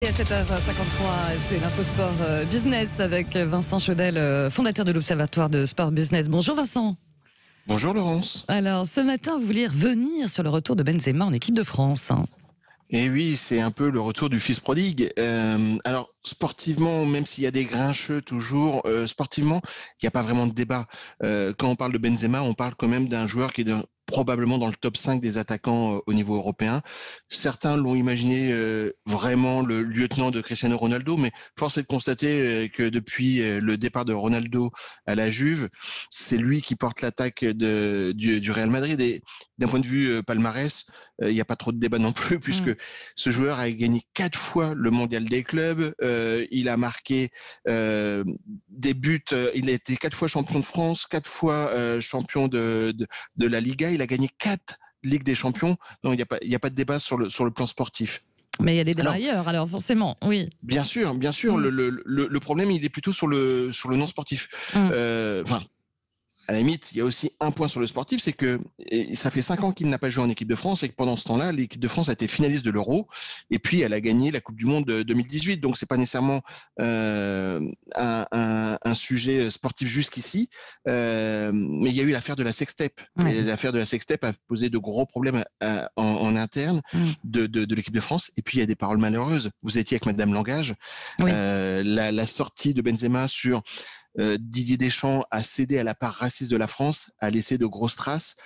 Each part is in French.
Et à 7h53, c'est l'Infosport Business avec Vincent Chaudel, fondateur de l'Observatoire de Sport Business. Bonjour Vincent. Bonjour Laurence. Alors ce matin, vous vouliez revenir sur le retour de Benzema en équipe de France. Et oui, c'est un peu le retour du fils prodigue. Alors sportivement, même s'il y a des grincheux toujours, sportivement, il n'y a pas vraiment de débat. Quand on parle de Benzema, on parle quand même d'un joueur qui est probablement dans le top 5 des attaquants au niveau européen. Certains l'ont imaginé vraiment le lieutenant de Cristiano Ronaldo, mais force est de constater que depuis le départ de Ronaldo à la Juve, c'est lui qui porte l'attaque du Real Madrid. Et d'un point de vue palmarès, il n'y a pas trop de débat non plus, puisque ce joueur a gagné 4 fois le mondial des clubs, il a marqué des buts, il a été 4 fois champion de France, 4 fois champion de la Liga, il a gagné 4 Ligues des Champions. Non, il n'y a pas de débat sur le plan sportif. Mais il y a des débats ailleurs, alors forcément, oui. Bien sûr. Le problème, il est plutôt sur le non sportif. À la limite, il y a aussi un point sur le sportif, c'est que ça fait 5 ans qu'il n'a pas joué en équipe de France et que pendant ce temps-là, l'équipe de France a été finaliste de l'Euro et puis elle a gagné la Coupe du Monde de 2018. Donc c'est pas nécessairement un sujet sportif jusqu'ici, mais il y a eu l'affaire de la sextape. Ouais. Et l'affaire de la sextape a posé de gros problèmes en interne de l'équipe de France. Et puis il y a des paroles malheureuses. Vous étiez avec Madame Langage, Oui. la sortie de Benzema sur Didier Deschamps a cédé à la part raciste de la France, a laissé de grosses traces,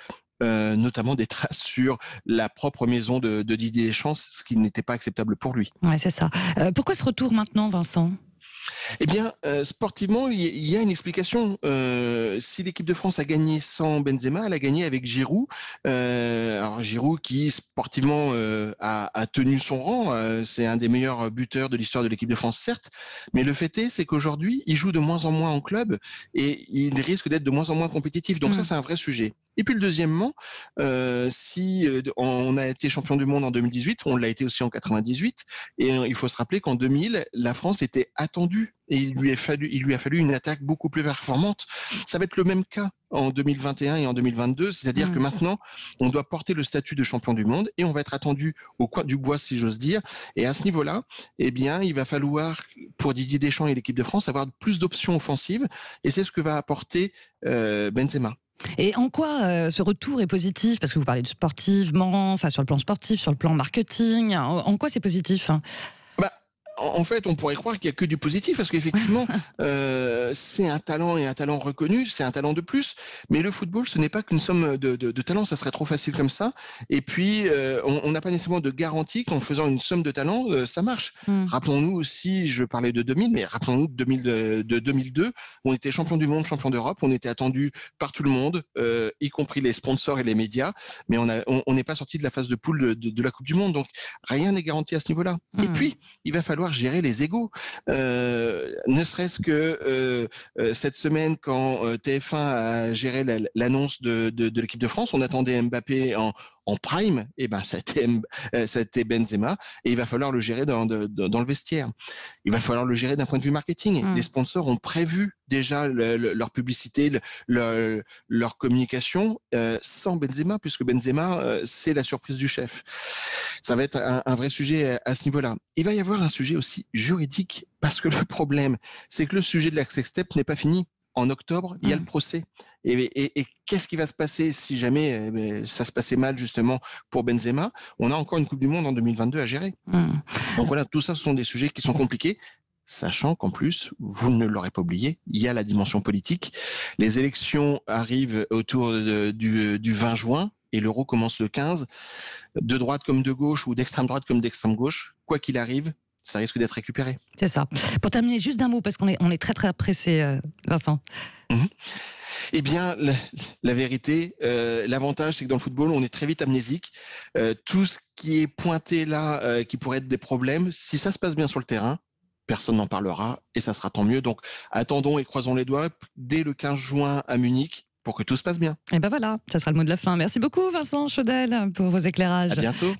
notamment des traces sur la propre maison de Didier Deschamps, ce qui n'était pas acceptable pour lui. Ouais, c'est ça. Pourquoi ce retour maintenant, Vincent ? Eh bien, sportivement, il y a une explication. Si l'équipe de France a gagné sans Benzema, elle a gagné avec Giroud. Alors Giroud qui sportivement a tenu son rang, c'est un des meilleurs buteurs de l'histoire de l'équipe de France, certes. Mais le fait est, c'est qu'aujourd'hui, il joue de moins en moins en club et il risque d'être de moins en moins compétitif. Donc ça, c'est un vrai sujet. Et puis le deuxièmement, si on a été champion du monde en 2018, on l'a été aussi en 98. Et il faut se rappeler qu'en 2000, la France était attendue. Et il lui a fallu une attaque beaucoup plus performante. Ça va être le même cas en 2021 et en 2022, c'est-à-dire que maintenant, on doit porter le statut de champion du monde et on va être attendu au coin du bois, si j'ose dire. Et à ce niveau-là, eh bien, il va falloir, pour Didier Deschamps et l'équipe de France, avoir plus d'options offensives. Et c'est ce que va apporter Benzema. Et en quoi ce retour est positif ? Parce que vous parlez de sportivement, enfin sur le plan sportif, sur le plan marketing. En quoi c'est positif ? En fait, on pourrait croire qu'il n'y a que du positif, parce qu'effectivement, c'est un talent et un talent reconnu, c'est un talent de plus. Mais le football, ce n'est pas qu'une somme de talents, ça serait trop facile comme ça. Et puis, on n'a pas nécessairement de garantie qu'en faisant une somme de talents, ça marche. Rappelons-nous aussi, je parlais de 2000, mais rappelons-nous de 2002, on était champion du monde, champion d'Europe, on était attendu par tout le monde, y compris les sponsors et les médias, mais on n'est pas sorti de la phase de poule de la Coupe du Monde. Donc, rien n'est garanti à ce niveau-là. Et puis, il va falloir gérer les égos. Ne serait-ce que cette semaine, quand TF1 a géré l'annonce de l'équipe de France, on attendait Mbappé en prime, et ben c'était Benzema, et il va falloir le gérer dans le vestiaire. Il va falloir le gérer d'un point de vue marketing. Les sponsors ont prévu déjà leur publicité, leur communication sans Benzema, puisque Benzema, c'est la surprise du chef. Ça va être un vrai sujet à ce niveau-là. Il va y avoir un sujet aussi juridique, parce que le problème, c'est que le sujet de la sextape n'est pas fini. En octobre, il y a le procès. Et qu'est-ce qui va se passer si jamais ça se passait mal justement pour Benzema ? On a encore une Coupe du Monde en 2022 à gérer. Donc voilà, tout ça, ce sont des sujets qui sont compliqués. Sachant qu'en plus, vous ne l'aurez pas oublié, il y a la dimension politique. Les élections arrivent autour du 20 juin et l'Euro commence le 15. De droite comme de gauche ou d'extrême droite comme d'extrême gauche, quoi qu'il arrive, ça risque d'être récupéré. C'est ça. Pour terminer, juste d'un mot, parce qu'on est très très pressé, Vincent. Eh bien, la vérité, l'avantage, c'est que dans le football, on est très vite amnésique. Tout ce qui est pointé là, qui pourrait être des problèmes, si ça se passe bien sur le terrain, personne n'en parlera et ça sera tant mieux. Donc, attendons et croisons les doigts dès le 15 juin à Munich pour que tout se passe bien. Et ben voilà, ça sera le mot de la fin. Merci beaucoup, Vincent Chaudel, pour vos éclairages. À bientôt.